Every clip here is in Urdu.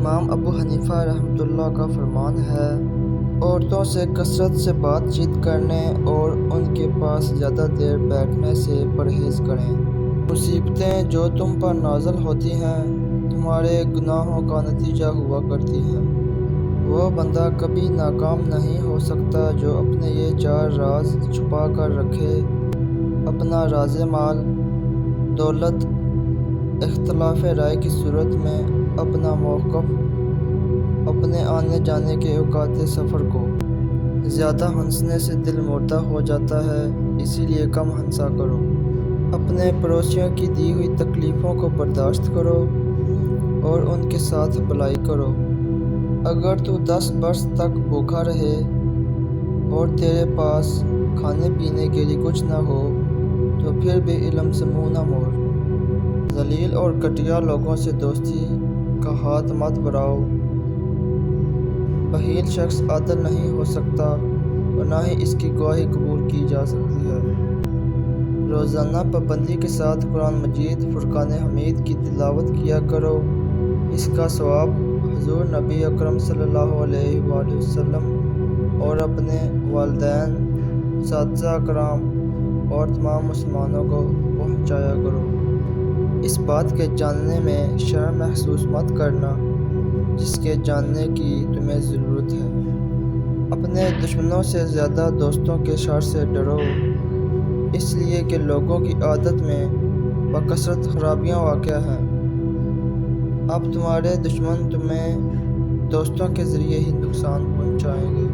امام ابو حنیفہ رحمۃ اللہ کا فرمان ہے، عورتوں سے کثرت سے بات چیت کرنے اور ان کے پاس زیادہ دیر بیٹھنے سے پرہیز کریں۔ مصیبتیں جو تم پر نازل ہوتی ہیں تمہارے گناہوں کا نتیجہ ہوا کرتی ہیں۔ وہ بندہ کبھی ناکام نہیں ہو سکتا جو اپنے یہ 4 راز چھپا کر رکھے: اپنا راز مال، دولت، اختلاف رائے کی صورت میں اپنا موقف، اپنے آنے جانے کے اوقات سفر کو۔ زیادہ ہنسنے سے دل مردہ ہو جاتا ہے، اسی لیے کم ہنسا کرو۔ اپنے پڑوسیوں کی دی ہوئی تکلیفوں کو برداشت کرو اور ان کے ساتھ بھلائی کرو۔ اگر تو 10 برس تک بھوکا رہے اور تیرے پاس کھانے پینے کے لیے کچھ نہ ہو تو پھر بھی علم سے منہ نہ موڑ۔ ذلیل اور گھٹیا لوگوں سے دوستی کا ہاتھ مت بڑھاؤ۔ بخیل شخص عادل نہیں ہو سکتا اور نہ ہی اس کی گواہی قبول کی جا سکتی ہے۔ روزانہ پابندی کے ساتھ قرآن مجید فرقان حمید کی تلاوت کیا کرو۔ اس کا ثواب حضور نبی اکرم صلی اللہ علیہ وآلہ وسلم اور اپنے والدین، اساتذہ کرام اور تمام مسلمانوں کو پہنچایا کرو۔ اس بات کے جاننے میں شرم محسوس مت کرنا جس کے جاننے کی تمہیں ضرورت ہے۔ اپنے دشمنوں سے زیادہ دوستوں کے شر سے ڈرو، اس لیے کہ لوگوں کی عادت میں بکثرت خرابیاں واقع ہیں۔ اب تمہارے دشمن تمہیں دوستوں کے ذریعے ہی نقصان پہنچائیں گے۔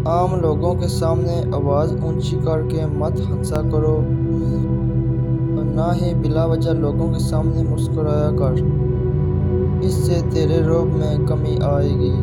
عام لوگوں کے سامنے آواز اونچی کر کے مت ہنسا کرو اور نہ ہی بلا وجہ لوگوں کے سامنے مسکرایا کر، اس سے تیرے رعب میں کمی آئے گی۔